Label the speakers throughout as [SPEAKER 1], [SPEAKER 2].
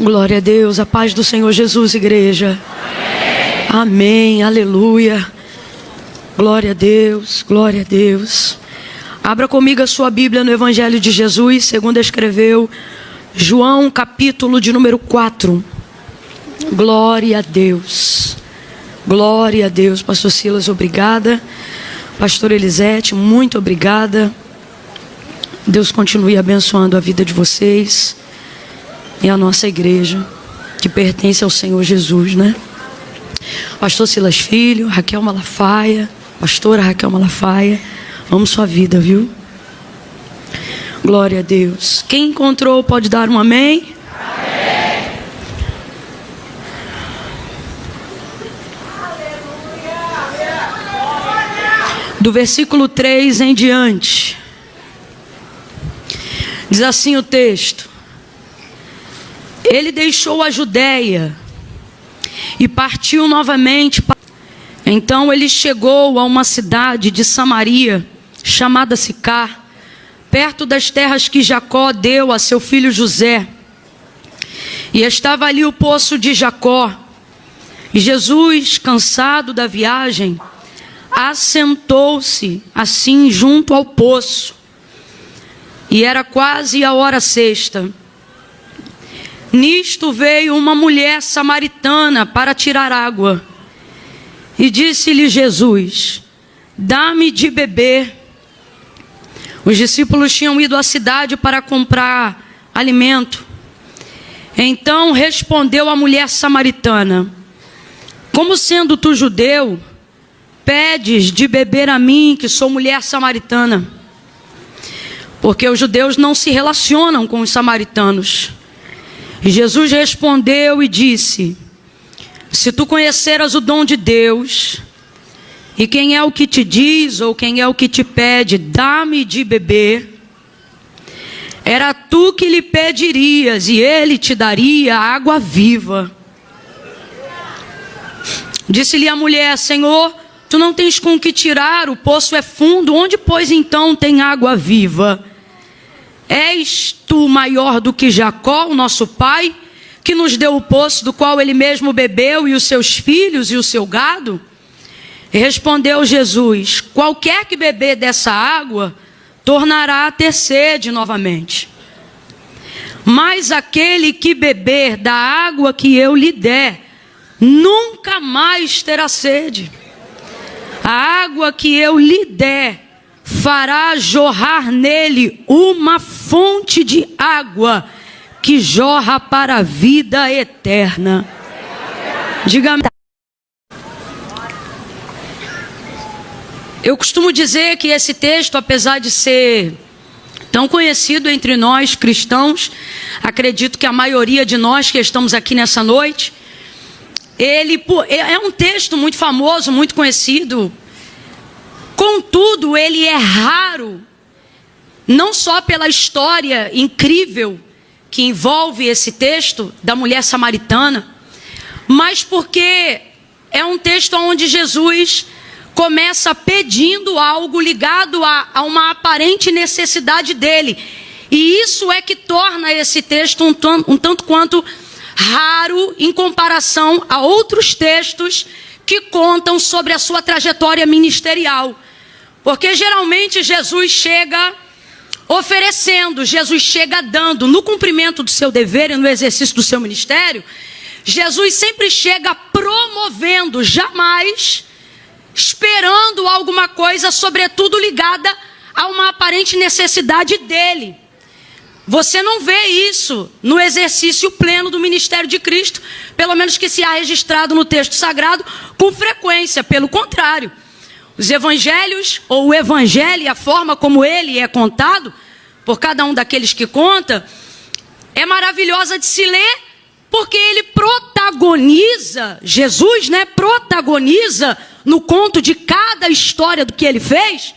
[SPEAKER 1] Glória a Deus, a paz do Senhor Jesus, igreja. Amém. Amém, aleluia. Glória a Deus, glória a Deus. Abra comigo a sua Bíblia no Evangelho de Jesus, segundo escreveu João, capítulo de número 4. Glória a Deus. Glória a Deus. Pastor Silas, obrigada. Pastor Elisete, muito obrigada. Deus continue abençoando a vida de vocês e a nossa igreja, que pertence ao Senhor Jesus, né? Pastor Silas Filho, Raquel Malafaia, pastora Raquel Malafaia, amo sua vida, viu? Glória a Deus. Quem encontrou pode dar um amém? Amém. Do versículo 3 em diante, diz assim o texto: ele deixou a Judéia e partiu novamente. Então ele chegou a uma cidade de Samaria, chamada Sicar, perto das terras que Jacó deu a seu filho José. E estava ali o poço de Jacó. E Jesus, cansado da viagem, assentou-se assim junto ao poço. E era quase a hora sexta. Nisto veio uma mulher samaritana para tirar água. E disse-lhe Jesus: dá-me de beber. Os discípulos tinham ido à cidade para comprar alimento. Então respondeu a mulher samaritana: como sendo tu judeu, pedes de beber a mim, que sou mulher samaritana? Porque os judeus não se relacionam com os samaritanos. E Jesus respondeu e disse: se tu conheceras o dom de Deus, e quem é o que te diz, ou quem é o que te pede, dá-me de beber, era tu que lhe pedirias, e ele te daria água viva. Disse-lhe a mulher: Senhor, tu não tens com que tirar, o poço é fundo, onde pois então tem água viva? És tu maior do que Jacó, o nosso pai, que nos deu o poço do qual ele mesmo bebeu, e os seus filhos e o seu gado? E respondeu Jesus: qualquer que beber dessa água, tornará a ter sede novamente. Mas aquele que beber da água que eu lhe der, nunca mais terá sede. A água que eu lhe der fará jorrar nele uma fonte de água que jorra para a vida eterna. Diga-me. Eu costumo dizer que esse texto, apesar de ser tão conhecido entre nós cristãos, acredito que a maioria de nós que estamos aqui nessa noite, ele é um texto muito famoso, muito conhecido. Contudo, ele é raro, não só pela história incrível que envolve esse texto da mulher samaritana, mas porque é um texto onde Jesus começa pedindo algo ligado a uma aparente necessidade dele. E isso é que torna esse texto um tanto quanto raro em comparação a outros textos que contam sobre a sua trajetória ministerial. Porque geralmente Jesus chega oferecendo, Jesus chega dando, no cumprimento do seu dever e no exercício do seu ministério, Jesus sempre chega promovendo, jamais esperando alguma coisa, sobretudo ligada a uma aparente necessidade dele. Você não vê isso no exercício pleno do ministério de Cristo, pelo menos que se há registrado no texto sagrado, com frequência. Pelo contrário, os evangelhos, ou o evangelho, a forma como ele é contado, por cada um daqueles que conta, é maravilhosa de se ler, porque ele protagoniza, Jesus, né, protagoniza no conto de cada história do que ele fez,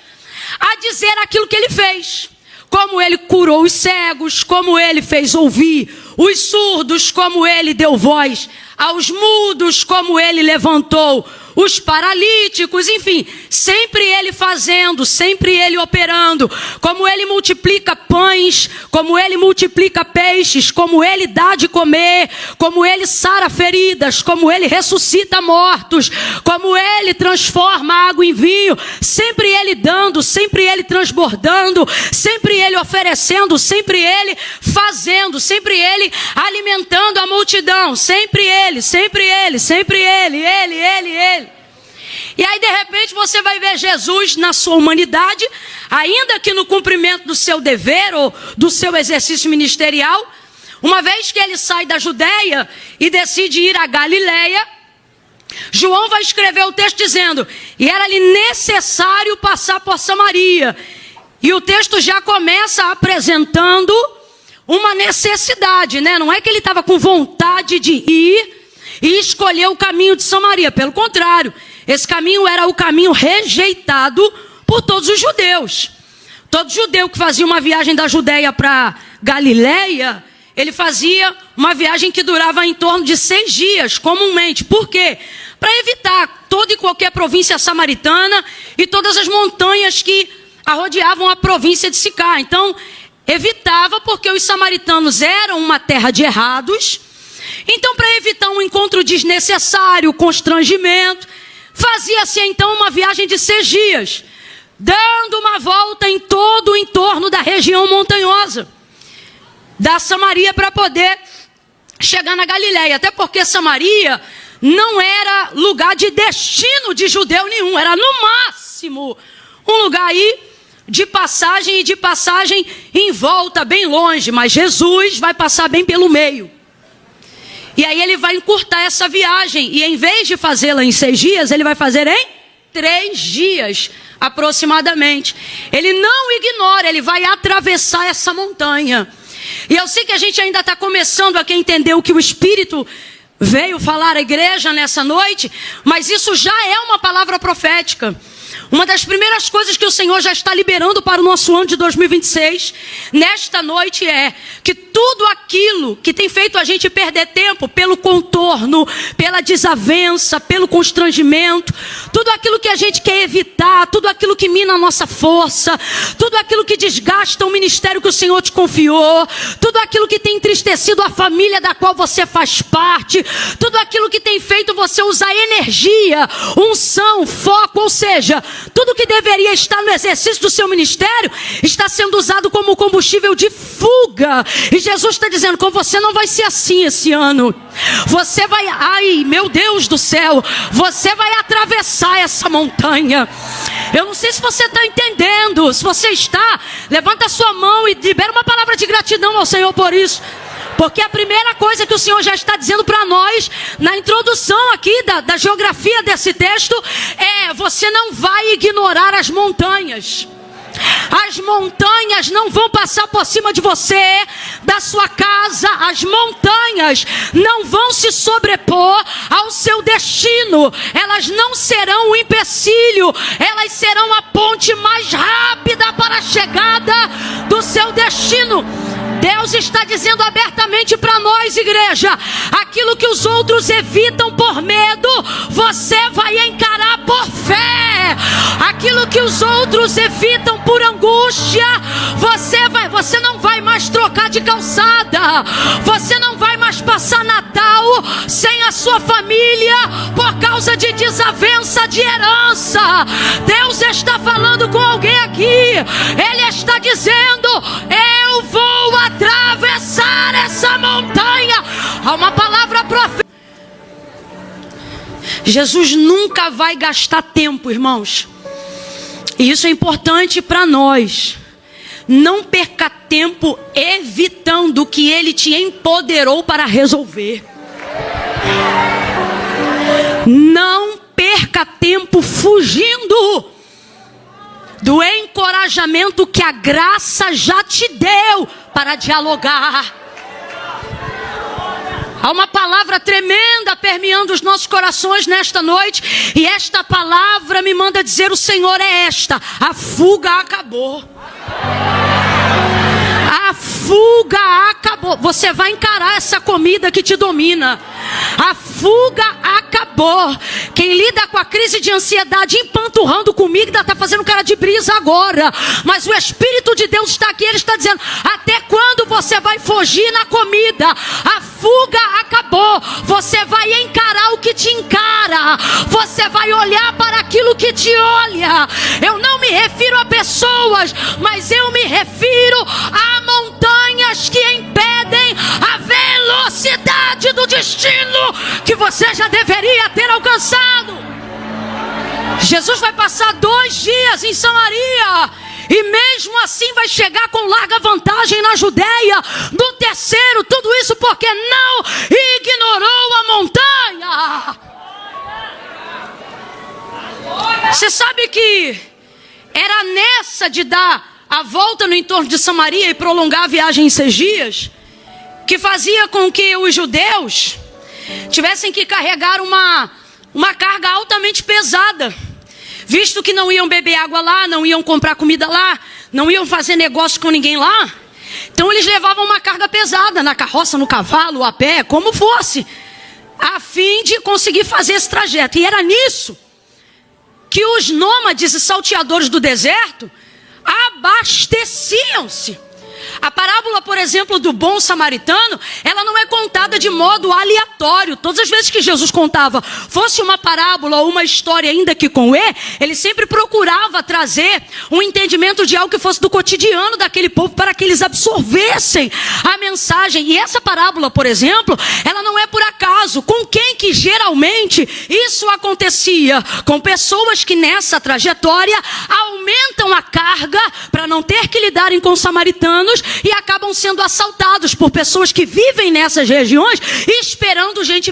[SPEAKER 1] a dizer aquilo que ele fez. Como ele curou os cegos, como ele fez ouvir os surdos, como ele deu voz aos mudos, como ele levantou os paralíticos, enfim, sempre ele fazendo, sempre ele operando, como ele multiplica pães, como ele multiplica peixes, como ele dá de comer, como ele sara feridas, como ele ressuscita mortos, como ele transforma água em vinho, sempre ele dando, sempre ele transbordando, sempre ele oferecendo, sempre ele fazendo, sempre ele alimentando a multidão, sempre ele, sempre ele, sempre ele. E aí de repente você vai ver Jesus na sua humanidade, ainda que no cumprimento do seu dever ou do seu exercício ministerial, uma vez que ele sai da Judeia e decide ir à Galileia, João vai escrever o texto dizendo, e era-lhe necessário passar por Samaria. E o texto já começa apresentando uma necessidade, né? Não é que ele estava com vontade de ir e escolher o caminho de Samaria, pelo contrário, esse caminho era o caminho rejeitado por todos os judeus. Todo judeu que fazia uma viagem da Judeia para Galileia, ele fazia uma viagem que durava em torno de 6 dias, comumente. Por quê? Para evitar toda e qualquer província samaritana e todas as montanhas que rodeavam a província de Sicar. Então, evitava porque os samaritanos eram uma terra de errados. Então, para evitar um encontro desnecessário, constrangimento, fazia-se então uma viagem de 6 dias, dando uma volta em todo o entorno da região montanhosa da Samaria para poder chegar na Galileia. Até porque Samaria não era lugar de destino de judeu nenhum, era no máximo um lugar aí de passagem, e de passagem em volta, bem longe, mas Jesus vai passar bem pelo meio. E aí ele vai encurtar essa viagem, e em vez de fazê-la em 6 dias, ele vai fazer em 3 dias, aproximadamente. Ele não ignora, ele vai atravessar essa montanha. E eu sei que a gente ainda está começando a entender o que o Espírito veio falar à igreja nessa noite, mas isso já é uma palavra profética. Uma das primeiras coisas que o Senhor já está liberando para o nosso ano de 2026, nesta noite, é que tudo aquilo que tem feito a gente perder tempo pelo contorno, pela desavença, pelo constrangimento, tudo aquilo que a gente quer evitar, tudo aquilo que mina a nossa força, tudo aquilo que desgasta o ministério que o Senhor te confiou, tudo aquilo que tem entristecido a família da qual você faz parte, tudo aquilo que tem feito você usar energia, unção, foco, ou seja, tudo que deveria estar no exercício do seu ministério está sendo usado como combustível de fuga. E Jesus está dizendo, com você não vai ser assim esse ano. Você vai, ai meu Deus do céu, você vai atravessar essa montanha. Eu não sei se você está entendendo. Se você está, levanta a sua mão e libera uma palavra de gratidão ao Senhor por isso. Porque a primeira coisa que o Senhor já está dizendo para nós, na introdução aqui da geografia desse texto, é: você não vai ignorar as montanhas. As montanhas não vão passar por cima de você, da sua casa. As montanhas não vão se sobrepor ao seu destino. Elas não serão um empecilho. Elas serão a ponte mais rápida para a chegada do seu destino. Deus está dizendo abertamente para nós, igreja, aquilo que os outros evitam por medo, você vai encarar por fé. Aquilo que os outros evitam por angústia, você não vai mais trocar de calçada. Você não vai mais passar Natal sem a sua família por causa de desavença de herança. Deus está falando com alguém aqui. Ele está dizendo: eu vou atravessar essa montanha. Há uma palavra profética. Jesus nunca vai gastar tempo, irmãos. E isso é importante para nós. Não perca tempo evitando o que Ele te empoderou para resolver. Não perca tempo fugindo do encorajamento que a graça já te deu para dialogar. Há uma palavra tremenda permeando os nossos corações nesta noite, e esta palavra me manda dizer: o Senhor é esta: a fuga acabou. A fuga fuga acabou. Você vai encarar essa comida que te domina. A fuga acabou. Quem lida com a crise de ansiedade empanturrando comigo está fazendo cara de brisa agora. Mas o Espírito de Deus está aqui. Ele está dizendo: até quando você vai fugir na comida? A fuga acabou. Você vai encarar o que te encara. Você vai olhar para aquilo que te olha. Eu não me refiro a pessoas, mas eu me refiro a montanhas que impedem a velocidade do destino que você já deveria ter alcançado. Jesus vai passar 2 dias em Samaria, e mesmo assim vai chegar com larga vantagem na Judeia. No terceiro, tudo isso porque não ignorou a montanha. Você sabe que era nessa de dar a volta no entorno de Samaria e prolongar a viagem em 6 dias, que fazia com que os judeus tivessem que carregar uma carga altamente pesada, visto que não iam beber água lá, não iam comprar comida lá, não iam fazer negócio com ninguém lá. Então eles levavam uma carga pesada na carroça, no cavalo, a pé, como fosse, a fim de conseguir fazer esse trajeto. E era nisso que os nômades e salteadores do deserto abasteciam-se. A parábola, por exemplo, do bom samaritano, ela não é contada de modo aleatório. Todas as vezes que Jesus contava, fosse uma parábola ou uma história ainda que com E, ele sempre procurava trazer um entendimento de algo que fosse do cotidiano daquele povo, para que eles absorvessem a mensagem. E essa parábola, por exemplo, ela não é por acaso. Com quem que geralmente isso acontecia? Com pessoas que nessa trajetória aumentam a carga para não ter que lidarem com samaritanos e acabam sendo assaltados por pessoas que vivem nessas regiões esperando gente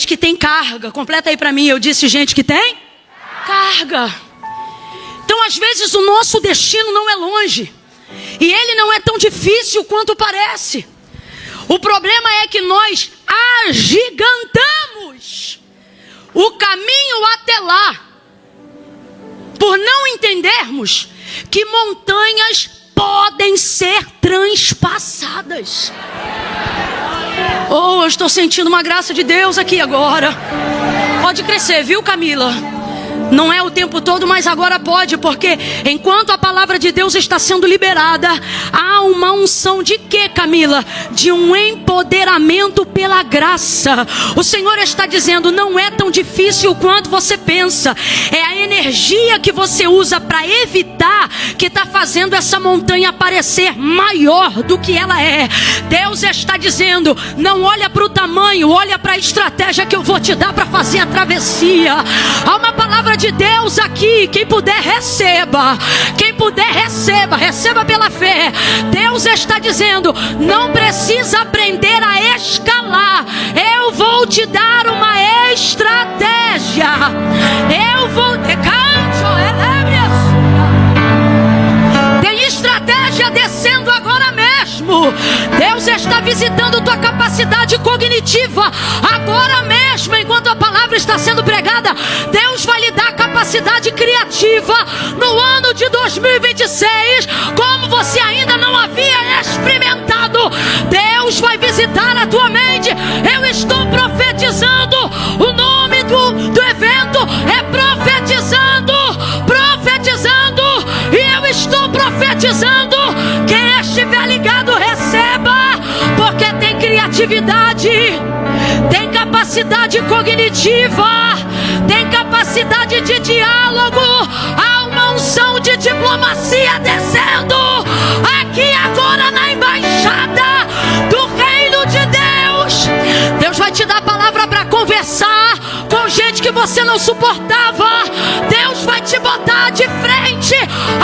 [SPEAKER 1] que tem carga. Completa aí para mim. Eu disse gente que tem carga. Então às vezes o nosso destino não é longe, e ele não é tão difícil quanto parece. O problema é que nós agigantamos o caminho até lá, por não entendermos que montanhas podem ser transpassadas. Oh, eu estou sentindo uma graça de Deus aqui agora. Pode crescer, viu, Camila? Não é o tempo todo, mas agora pode, porque enquanto a palavra de Deus está sendo liberada, há uma unção de quê, Camila? De um empoderamento pela graça. O Senhor está dizendo: não é tão difícil quanto você pensa. É a energia que você usa para evitar que está fazendo essa montanha parecer maior do que ela é. Deus está dizendo: não olha para o tamanho, olha para a estratégia que eu vou te dar para fazer a travessia. Há uma palavra de Deus aqui. Quem puder, receba. Quem puder, receba. Receba pela fé. Deus está dizendo: não precisa aprender a escalar. Eu vou te dar uma estratégia. Eu vou te tem estratégia descendo agora mesmo. Deus está visitando tua capacidade cognitiva agora mesmo, enquanto a palavra está sendo pregada. Deus vai lhe dar capacidade criativa no ano de 2026, como você ainda não havia experimentado. Deus vai visitar a tua mente. Eu estou profetizando. O nome do evento é profetizando. Profetizando. E eu estou profetizando. Quem estiver ligado, receba, porque tem criatividade, tem capacidade cognitiva, tem capacidade de diálogo. Há uma unção de diplomacia descendo aqui agora na embaixada do reino de Deus. Deus vai te dar palavra para conversar com gente que você não suportava. Deus vai te botar de frente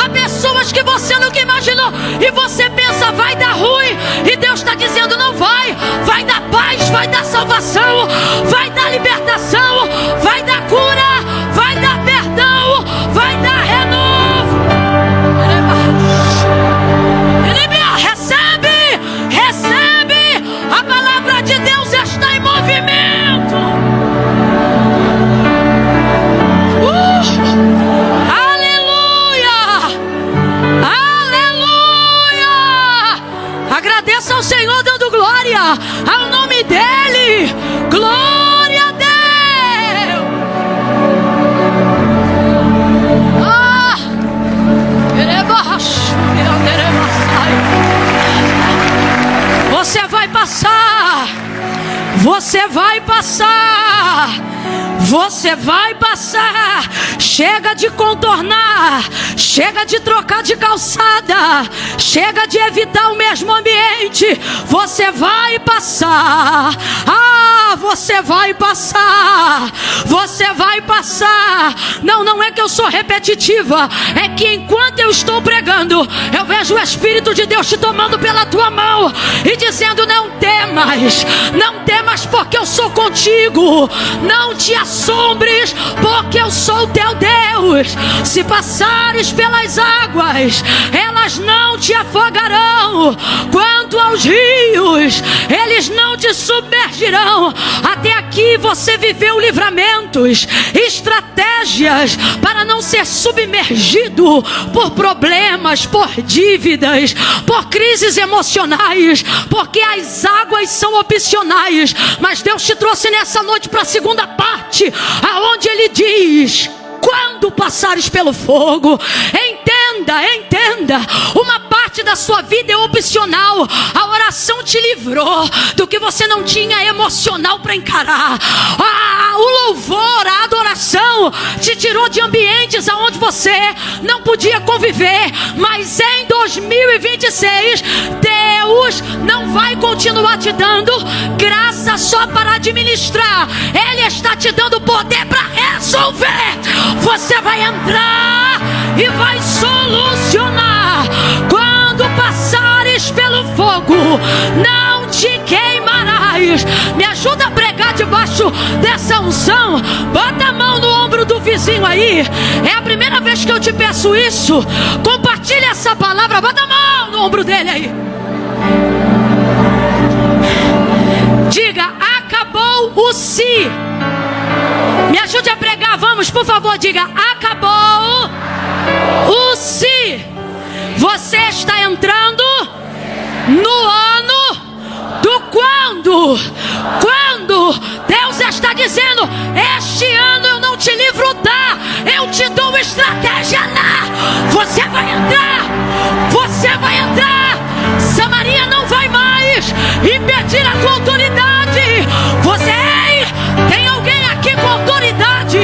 [SPEAKER 1] a pessoas que você nunca imaginou, e você pensa: vai dar ruim, e Deus está dizendo: não vai. Vai dar paz, vai dar salvação, vai dar libertação, vai dar cura, vai dar perdão, vai dar renovo. Recebe, recebe. A palavra de Deus está em movimento. Aleluia, aleluia. ao nome dele. Glória a Deus. Você vai passar. Você vai passar. Você vai passar. Chega de contornar. Chega de trocar de calçada. Chega de evitar o mesmo ambiente. Você vai passar. Você vai passar. Você vai passar. Não é que eu sou repetitiva. É que enquanto eu estou pregando, eu vejo o Espírito de Deus te tomando pela tua mão e dizendo: não temas. Não temas, porque eu sou contigo. Não te assombres, porque eu sou o teu Deus. Se passares pelas águas, elas não te afogarão. Quanto aos rios, eles não te submergirão. Até aqui você viveu livramentos, estratégias para não ser submergido por problemas, por dívidas, por crises emocionais, porque as águas são opcionais. Mas Deus te trouxe nessa noite para a segunda parte, aonde Ele diz: quando passares pelo fogo, entenda, uma parte da sua vida é opcional. A oração te livrou do que você não tinha emocional para encarar. O louvor, a adoração te tirou de ambientes aonde você não podia conviver. Mas em 2026, Deus não vai continuar te dando graça só para administrar. Ele está te dando poder para resolver. Você vai entrar e vai solucionar. Quando passares pelo fogo, não te queimarás. Me ajuda a pregar debaixo dessa unção. Bota a mão no ombro do vizinho aí. É a primeira vez que eu te peço isso. Compartilha essa palavra. Bota a mão no ombro dele aí. Diga: acabou o si. Me ajude a pregar, vamos, por favor, diga: acabou o si. Você está entrando no ano do quando. Quando Deus está dizendo: este ano eu não te livro da, eu te dou estratégia lá. Você vai entrar. Você vai entrar. Samaria não vai mais impedir a tua autoridade. Você tem alguém aqui com autoridade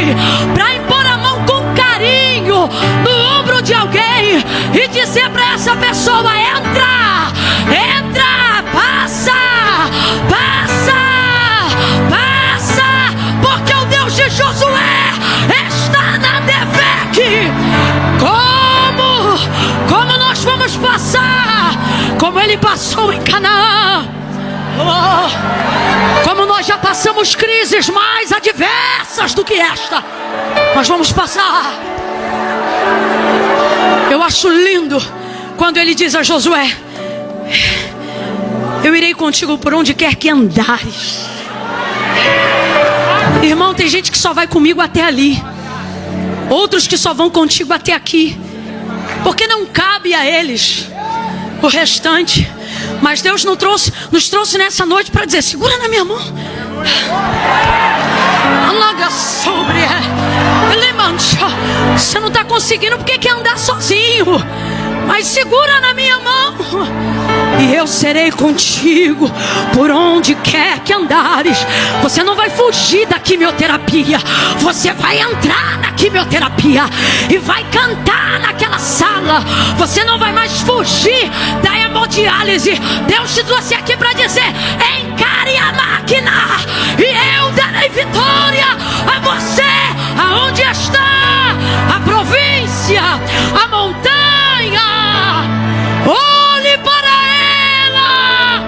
[SPEAKER 1] para impor a mão com carinho no ombro de alguém e dizer para essa pessoa: entra, entra, passa, passa, passa, porque o Deus de Josué está na DEVEC. Como nós vamos passar? Como ele passou em Canaã. Como nós já passamos crises mais adversas do que esta, nós vamos passar. Eu acho lindo quando ele diz a Josué: eu irei contigo por onde quer que andares. Irmão, tem gente que só vai comigo até ali, outros que só vão contigo até aqui, porque não cabe a eles o restante. Mas Deus nos trouxe nessa noite para dizer: segura na minha mão. Você não está conseguindo porque quer andar sozinho, mas segura na minha mão e eu serei contigo por onde quer que andares. Você não vai fugir da quimioterapia, você vai entrar na quimioterapia e vai cantar naquela sala. Você não vai mais fugir da hemodiálise. Deus te trouxe aqui para dizer: encare a máquina e eu darei vitória a você. Aonde está a província, a montanha, olhe para ela.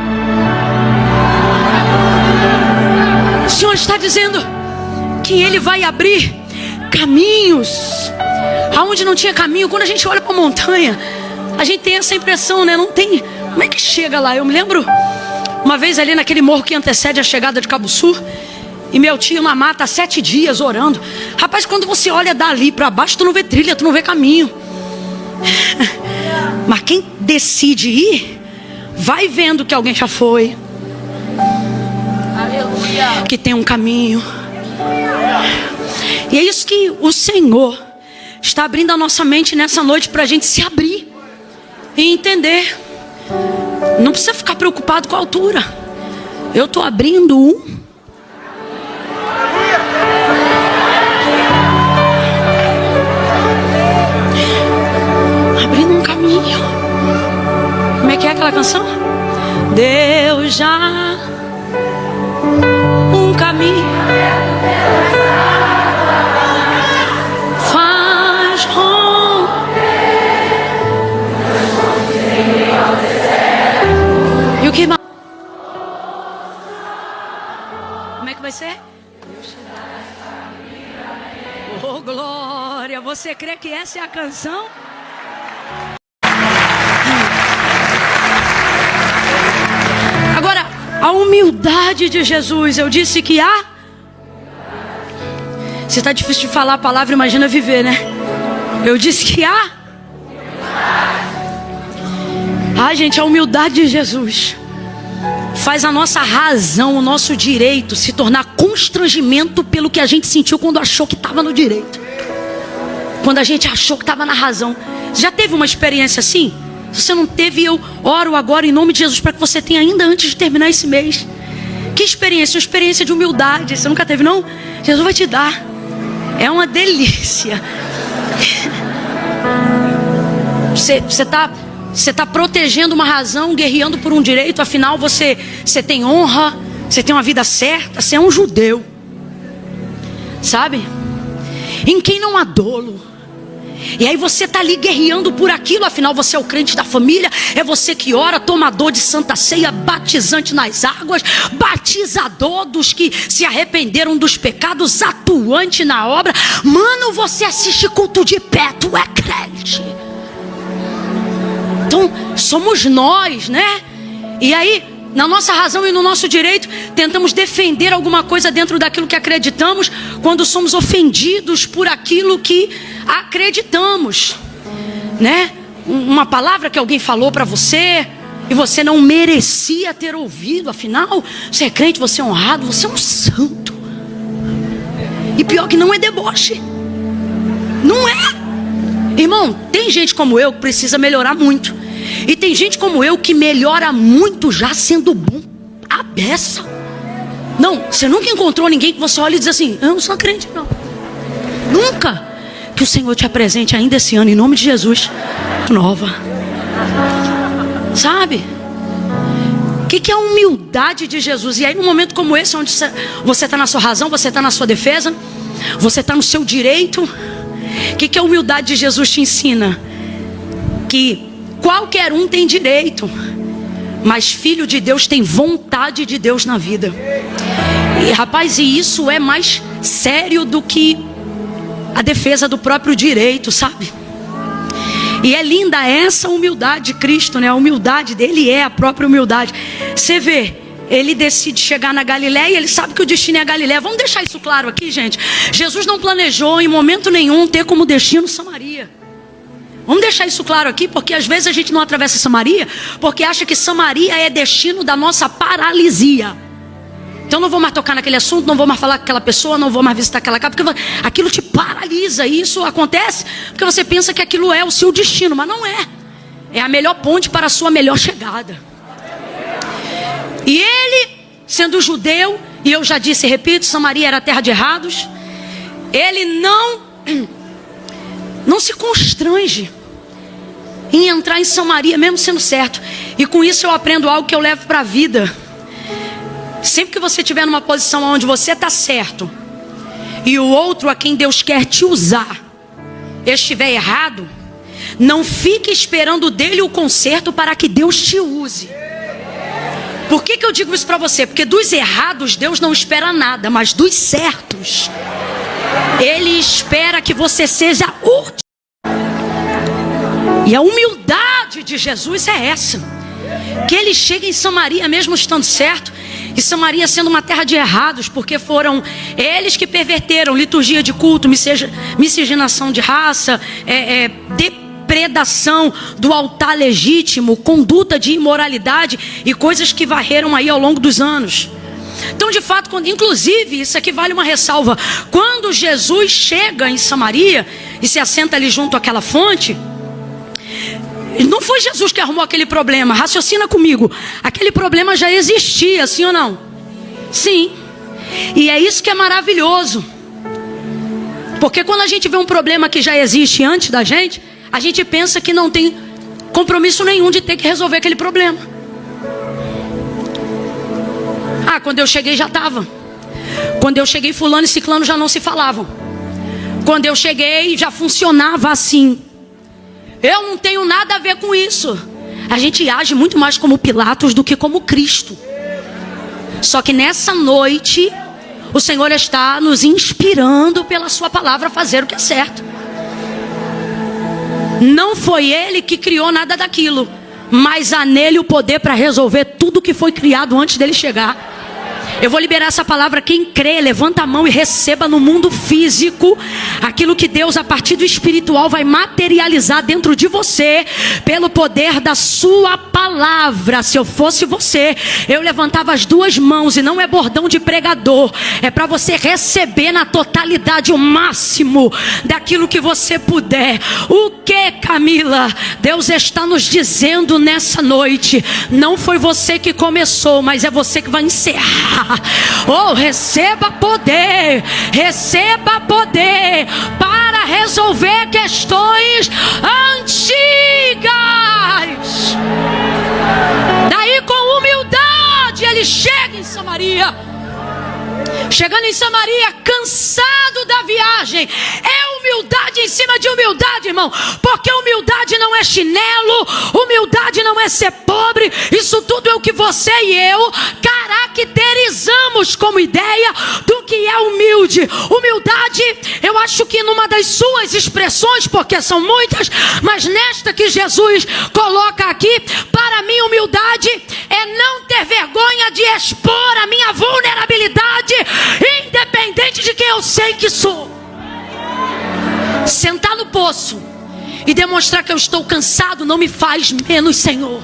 [SPEAKER 1] O Senhor está dizendo que Ele vai abrir caminhos aonde não tinha caminho. Quando a gente olha para a montanha, a gente tem essa impressão, né? Não tem. Como é que chega lá? Eu me lembro uma vez ali naquele morro que antecede a chegada de Cabo Sul, e meu tio na mata há 7 dias orando. Rapaz, quando você olha dali para baixo, tu não vê trilha, tu não vê caminho. Mas quem decide ir, vai vendo que alguém já foi. que tem um caminho. E é isso que o Senhor está abrindo a nossa mente nessa noite, para a gente se abrir e entender. Não precisa ficar preocupado com a altura. Eu estou abrindo um caminho. Como é que é aquela canção? Deus já um caminho faz romper. E o que mais? Como é que vai ser? Oh, glória! Você crê que essa é a canção? Agora, a humildade de Jesus. Eu disse que há. Se está difícil de falar a palavra, imagina viver, né? Eu disse que há. Gente, a humildade de Jesus faz a nossa razão, o nosso direito se tornar constrangimento pelo que a gente sentiu quando achou que estava no direito. Quando a gente achou que estava na razão. Você já teve uma experiência assim? Se você não teve, eu oro agora em nome de Jesus para que você tenha ainda antes de terminar esse mês. Que experiência? Uma experiência de humildade. Você nunca teve, não? Jesus vai te dar. É uma delícia. Você tá protegendo uma razão, guerreando por um direito. Afinal, você tem honra, você tem uma vida certa, você é um judeu. Sabe? Em quem não há dolo. E aí você está ali guerreando por aquilo. Afinal você é o crente da família. É você que ora, tomador de santa ceia, batizante nas águas, batizador dos que se arrependeram dos pecados, atuante na obra. Mano, você assiste culto de pé, tu é crente. Então somos nós, né? E aí, na nossa razão e no nosso direito, tentamos defender alguma coisa dentro daquilo que acreditamos, quando somos ofendidos por aquilo que acreditamos, né? Uma palavra que alguém falou para você e você não merecia ter ouvido. Afinal, você é crente, você é honrado, você é um santo. E pior que não é deboche. Não é. Irmão, tem gente como eu que precisa melhorar muito. E tem gente como eu que melhora muito já sendo bom. A beça. Não, você nunca encontrou ninguém que você olha e diz assim: eu não sou crente, não. Nunca. Que o Senhor te apresente ainda esse ano, em nome de Jesus, nova. Sabe? O que é a humildade de Jesus? E aí num momento como esse, onde você está na sua razão, você está na sua defesa, você está no seu direito, o que a humildade de Jesus te ensina? Que qualquer um tem direito, mas filho de Deus tem vontade de Deus na vida. E rapaz, e isso é mais sério do que a defesa do próprio direito, sabe? E é linda essa humildade de Cristo, né? A humildade dele é a própria humildade. Você vê, ele decide chegar na Galileia e ele sabe que o destino é a Galileia. Vamos deixar isso claro aqui, gente. Jesus não planejou em momento nenhum ter como destino Samaria. Vamos deixar isso claro aqui, porque às vezes a gente não atravessa Samaria porque acha que Samaria é destino da nossa paralisia. Então não vou mais tocar naquele assunto, não vou mais falar com aquela pessoa, não vou mais visitar aquela casa, porque aquilo te paralisa. E isso acontece porque você pensa que aquilo é o seu destino, mas não é. É a melhor ponte para a sua melhor chegada. E ele, sendo judeu, e eu já disse e repito, Samaria era terra de errados, ele não se constrange em entrar em Samaria, mesmo sendo certo. E com isso eu aprendo algo que eu levo para a vida. Sempre que você estiver numa posição onde você está certo e o outro a quem Deus quer te usar estiver errado, não fique esperando dele o conserto para que Deus te use. Por que eu digo isso para você? Porque dos errados Deus não espera nada, mas dos certos Ele espera que você seja útil. E a humildade de Jesus é essa, que ele chega em Samaria mesmo estando certo, e Samaria sendo uma terra de errados, porque foram eles que perverteram liturgia de culto, miscigenação de raça, depredação do altar legítimo, conduta de imoralidade e coisas que varreram aí ao longo dos anos. Então, de fato, inclusive, isso aqui vale uma ressalva. Quando Jesus chega em Samaria e se assenta ali junto àquela fonte, não foi Jesus que arrumou aquele problema. Raciocina comigo. Aquele problema já existia, sim ou não? Sim. E é isso que é maravilhoso. Porque quando a gente vê um problema que já existe antes da gente, a gente pensa que não tem compromisso nenhum de ter que resolver aquele problema. Ah, quando eu cheguei já estava. Quando eu cheguei, fulano e ciclano já não se falavam. Quando eu cheguei já funcionava assim. Eu não tenho nada a ver com isso. A gente age muito mais como Pilatos do que como Cristo. Só que nessa noite o Senhor está nos inspirando pela sua palavra a fazer o que é certo. Não foi Ele que criou nada daquilo, mas há nele o poder para resolver tudo que foi criado antes dele chegar. Eu vou liberar essa palavra. Quem crê, levanta a mão e receba no mundo físico aquilo que Deus, a partir do espiritual, vai materializar dentro de você, pelo poder da sua palavra. Se eu fosse você, eu levantava as duas mãos, e não é bordão de pregador, é para você receber na totalidade o máximo daquilo que você puder. O que, Camila? Deus está nos dizendo nessa noite: não foi você que começou, mas é você que vai encerrar. Oh, receba poder para resolver questões antigas. Daí, com humildade, ele chega em Samaria. Chegando em Samaria, cansado da viagem. É humildade em cima de humildade, irmão. Porque humildade não é chinelo, humildade não é ser pobre. Isso tudo é o que você e eu caracterizamos como ideia do que é humilde. Humildade, eu acho que numa das suas expressões, porque são muitas, mas nesta que Jesus coloca aqui, para mim humildade é não ter vergonha de expor a minha vulnerabilidade, independente de quem eu sei que sou. Sentar no poço e demonstrar que eu estou cansado não me faz menos Senhor.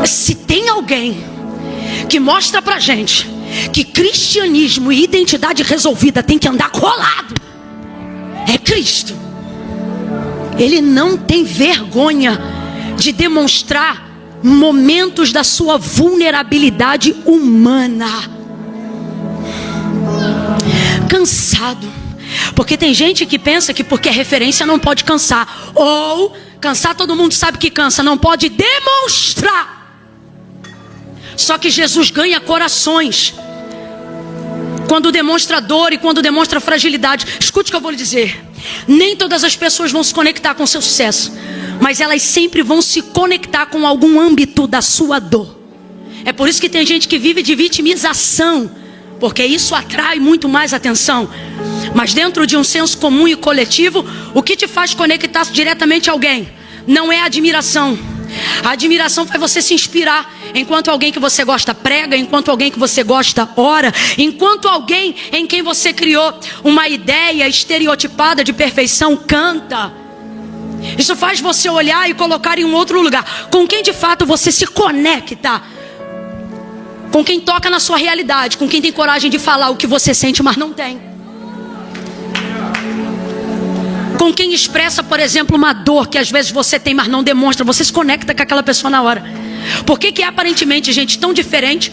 [SPEAKER 1] Se tem alguém que mostra pra gente que cristianismo e identidade resolvida tem que andar colado, é Cristo. Ele não tem vergonha de demonstrar momentos da sua vulnerabilidade humana. Cansado. Porque tem gente que pensa que porque é referência não pode cansar. Ou cansar, todo mundo sabe que cansa, não pode demonstrar. Só que Jesus ganha corações quando demonstra dor e quando demonstra fragilidade. Escute o que eu vou lhe dizer. Nem todas as pessoas vão se conectar com o seu sucesso, mas elas sempre vão se conectar com algum âmbito da sua dor. É por isso que tem gente que vive de vitimização, porque isso atrai muito mais atenção. Mas dentro de um senso comum e coletivo, o que te faz conectar diretamente a alguém não é a admiração. A admiração faz você se inspirar enquanto alguém que você gosta prega, enquanto alguém que você gosta ora, enquanto alguém em quem você criou uma ideia estereotipada de perfeição canta. Isso faz você olhar e colocar em um outro lugar. Com quem de fato você se conecta? Com quem toca na sua realidade, com quem tem coragem de falar o que você sente, mas não tem. Com quem expressa, por exemplo, uma dor que às vezes você tem, mas não demonstra. Você se conecta com aquela pessoa na hora. Por que aparentemente gente tão diferente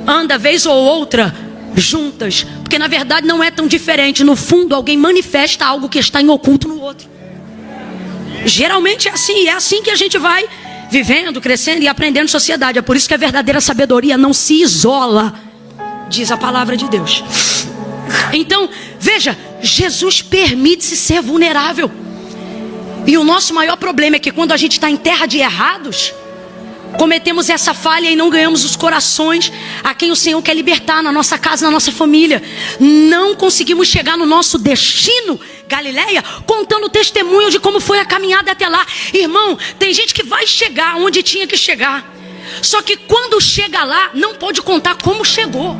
[SPEAKER 1] anda vez ou outra juntas? Porque na verdade não é tão diferente. No fundo alguém manifesta algo que está em oculto no outro. Geralmente é assim. E é assim que a gente vai vivendo, crescendo e aprendendo em sociedade. É por isso que a verdadeira sabedoria não se isola, diz a palavra de Deus. Então, veja, Jesus permite-se ser vulnerável. E o nosso maior problema é que quando a gente está em terra de errados, cometemos essa falha e não ganhamos os corações a quem o Senhor quer libertar na nossa casa, na nossa família. Não conseguimos chegar no nosso destino, Galileia, contando testemunho de como foi a caminhada até lá. Irmão, tem gente que vai chegar onde tinha que chegar, só que quando chega lá, não pode contar como chegou.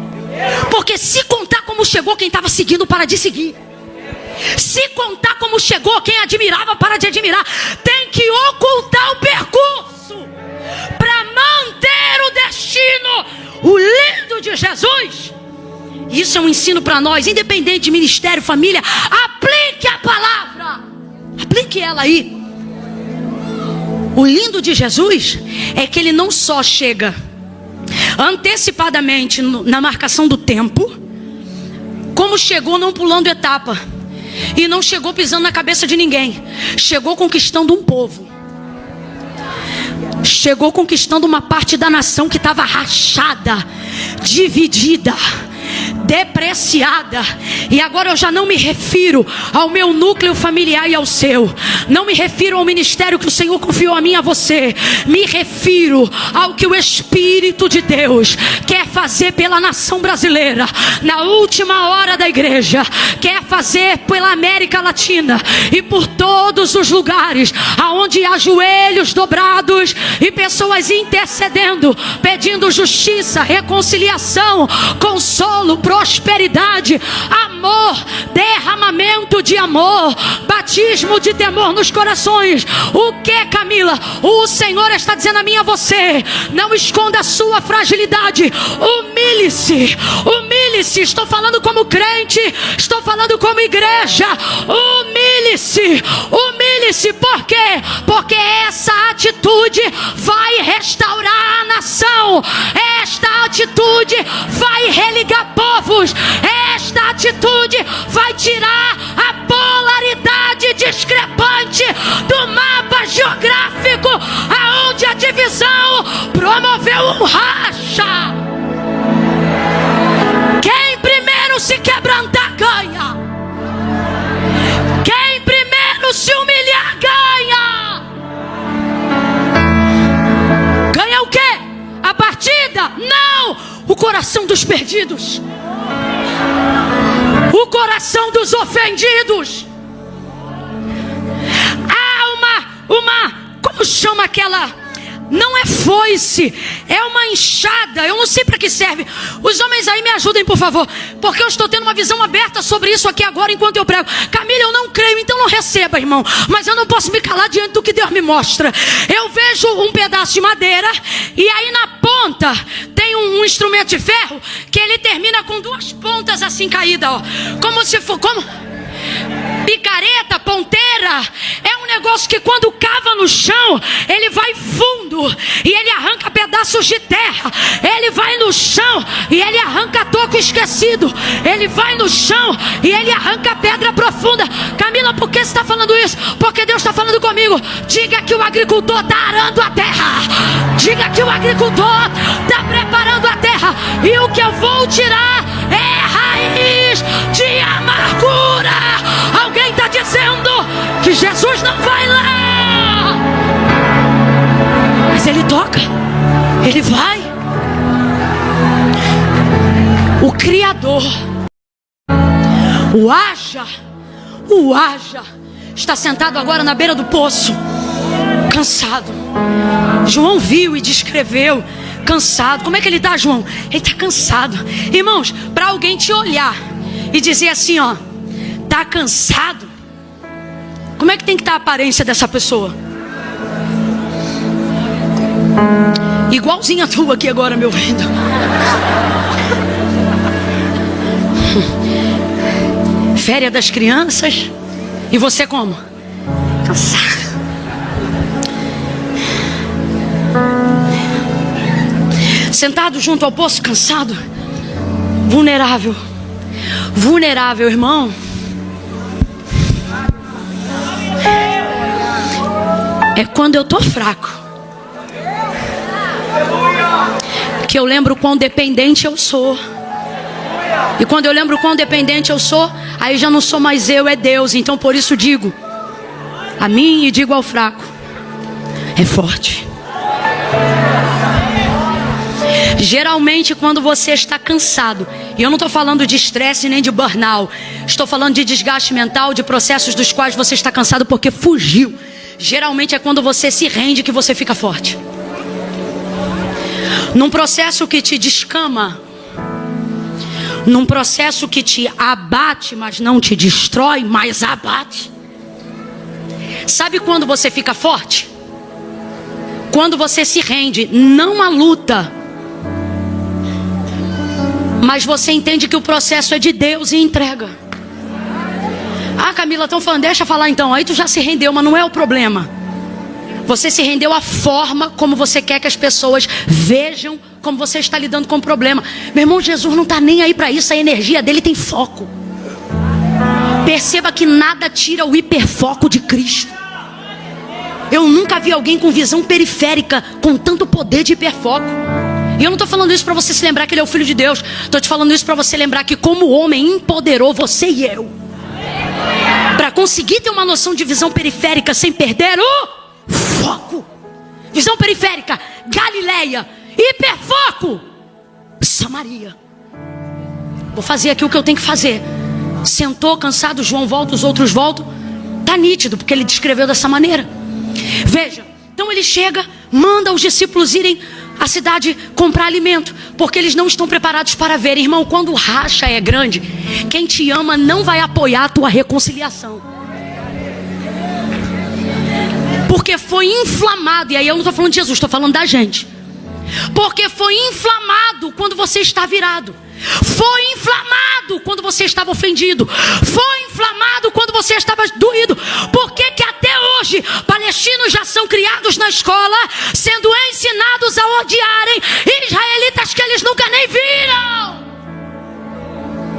[SPEAKER 1] Porque se contar como chegou, quem estava seguindo para de seguir. Se contar como chegou, quem admirava para de admirar. Tem que ocultar o percurso para manter meu destino. O lindo de Jesus. Isso é um ensino para nós, independente de ministério, família. Aplique a palavra. Aplique ela aí. O lindo de Jesus é que ele não só chega antecipadamente na marcação do tempo, como chegou não pulando etapa. E não chegou pisando na cabeça de ninguém. Chegou conquistando um povo. Chegou conquistando uma parte da nação que estava rachada, dividida, depreciada. E agora eu já não me refiro ao meu núcleo familiar e ao seu. Não me refiro ao ministério que o Senhor confiou a mim e a você. Me refiro ao que o Espírito de Deus quer fazer pela nação brasileira. Na última hora da igreja. Quer fazer pela América Latina. E por todos os lugares aonde há joelhos dobrados e pessoas intercedendo, pedindo justiça, reconciliação, consolo, prosperidade, amor, derramamento de amor, batismo de temor nos corações. O que, Camila? O Senhor está dizendo a mim e a você: não esconda a sua fragilidade. Humilhe-se, humilhe-se. Estou falando como crente, estou falando como igreja. Humilhe-se, humilhe-se. Por quê? Porque essa atitude vai restaurar a nação. Esta atitude vai religar povos. Esta atitude vai tirar a polaridade discrepante do mapa geográfico, aonde a divisão promoveu um racha. Quem primeiro se quebrantar ganha. Quem primeiro se humilhar ganha. Ganha o quê? A partida? Não! O coração dos perdidos. O coração dos ofendidos. Há como chama aquela? Não é foice, é uma enxada. Eu não sei para que serve. Os homens aí me ajudem, por favor, porque eu estou tendo uma visão aberta sobre isso aqui agora enquanto eu prego. Camila, eu não creio, então não receba, irmão. Mas eu não posso me calar diante do que Deus me mostra. Eu vejo um pedaço de madeira e aí na ponta tem um instrumento de ferro que ele termina com duas pontas assim caídas, ó. Como se for, picareta, ponteira. É um negócio que quando cava no chão, ele vai fundo e ele arranca pedaços de terra. Ele vai no chão e ele arranca toco esquecido. Ele vai no chão e ele arranca pedra profunda. Camila, por que você está falando isso? Porque Deus está falando comigo. Diga que o agricultor está arando a terra. Diga que o agricultor está preparando a terra. E o que eu vou tirar é raiz de amargura. Alguém está dizendo que Jesus não vai lá, mas ele toca, ele vai. O Criador, o Haja, está sentado agora na beira do poço, cansado. João viu e descreveu, cansado. Como é que ele está, João? Ele está cansado. Irmãos, para alguém te olhar e dizer assim, ó, está cansado, como é que tem que estar a aparência dessa pessoa? Igualzinha a tua aqui agora, meu vendo. Férias das crianças. E você como? Cansado. Sentado junto ao poço, cansado. Vulnerável. Vulnerável, irmão. É quando eu tô fraco que eu lembro quão dependente eu sou. E quando eu lembro quão dependente eu sou, aí já não sou mais eu, é Deus. Então por isso digo a mim e digo ao fraco: é forte. Geralmente quando você está cansado, e eu não estou falando de estresse nem de burnout, estou falando de desgaste mental, de processos dos quais você está cansado porque fugiu. Geralmente é quando você se rende que você fica forte. Num processo que te descama, num processo que te abate, mas não te destrói, mas abate. Sabe quando você fica forte? Quando você se rende, não à luta, Mas você entende que o processo é de Deus e entrega. Ah, Camila, estão falando, deixa eu falar então. Aí tu já se rendeu, mas não é o problema. Você se rendeu à forma como você quer que as pessoas vejam como você está lidando com o problema. Meu irmão, Jesus não está nem aí para isso. A energia dele tem foco. Perceba que nada tira o hiperfoco de Cristo. Eu nunca vi alguém com visão periférica com tanto poder de hiperfoco. E eu não estou falando isso para você se lembrar que ele é o Filho de Deus. Estou te falando isso para você lembrar que como homem empoderou você e eu. Para conseguir ter uma noção de visão periférica sem perder o foco. Visão periférica, Galileia. Hiperfoco, Samaria. Vou fazer aqui o que eu tenho que fazer. Sentou, cansado, João volta, os outros voltam. Está nítido, porque ele descreveu dessa maneira. Veja, então ele chega, manda os discípulos irem à cidade comprar alimento, porque eles não estão preparados para ver. Irmão, quando o racha é grande, quem te ama não vai apoiar a tua reconciliação. Porque foi inflamado, e aí eu não estou falando de Jesus, estou falando da gente. Porque foi inflamado quando você está virado. Foi inflamado quando você estava ofendido. Foi inflamado quando você estava doído. Por que que até hoje palestinos já são criados na escola, sendo ensinados a odiarem israelitas que eles nunca nem viram?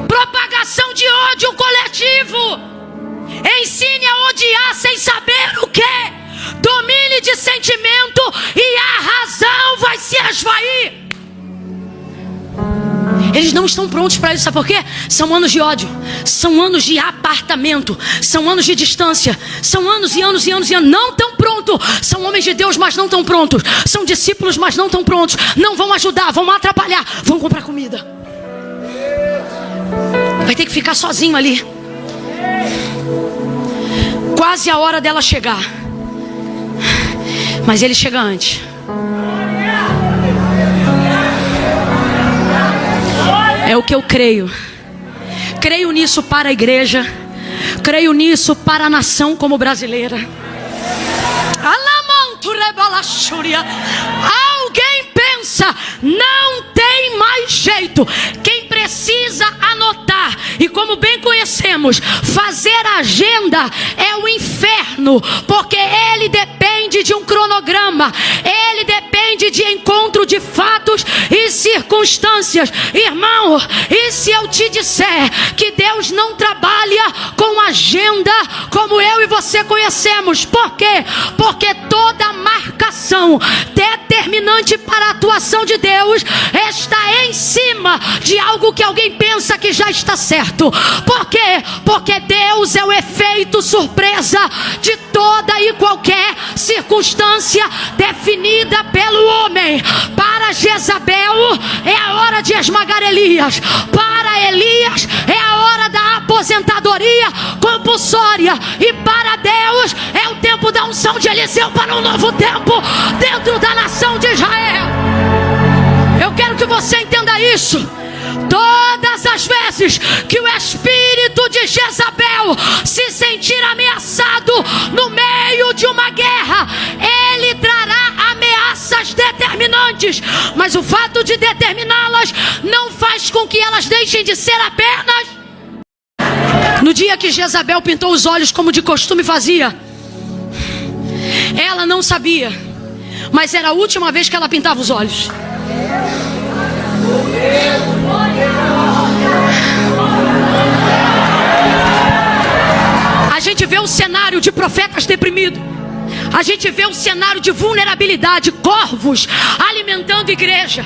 [SPEAKER 1] Propagação de ódio coletivo. Ensine a odiar sem saber o que. Domine de sentimento e a razão vai se esvair. Eles não estão prontos para isso, sabe por quê? São anos de ódio, são anos de apartamento, são anos de distância, são anos e anos e anos e anos. Não estão prontos, são homens de Deus, mas não estão prontos. São discípulos, mas não estão prontos. Não vão ajudar, vão atrapalhar, vão comprar comida. Vai ter que ficar sozinho ali. Quase a hora dela chegar. Mas ele chega antes. É o que eu creio. Creio nisso para a igreja. Creio nisso para a nação como brasileira. Alguém pensa, não tem mais jeito. Quem precisa anotar, e como bem conhecemos, fazer agenda é o inferno, porque ele depende de um cronograma, ele depende de encontro de fatos e circunstâncias. Irmão, e se eu te disser que Deus não trabalha com agenda como eu e você conhecemos? Por quê? Porque toda marcação determinante para a atuação de Deus está em cima de algo que alguém pensa que já está certo. Por quê? Porque Deus é o efeito surpresa de toda e qualquer circunstância definida pelo homem. Para Jezabel é a hora de esmagar Elias. Para Elias é a hora da aposentadoria compulsória. E para Deus é o tempo da unção de Eliseu para um novo tempo dentro da nação de Israel. Eu quero que você entenda isso. Todas as vezes que o espírito de Jezabel se sentir ameaçado no meio de uma guerra, ele trará ameaças determinantes, mas o fato de determiná-las não faz com que elas deixem de ser apenas. No dia que Jezabel pintou os olhos como de costume fazia, ela não sabia, mas era a última vez que ela pintava os olhos. A gente vê o cenário de profetas deprimidos. A gente vê o cenário de vulnerabilidade, corvos alimentando igreja,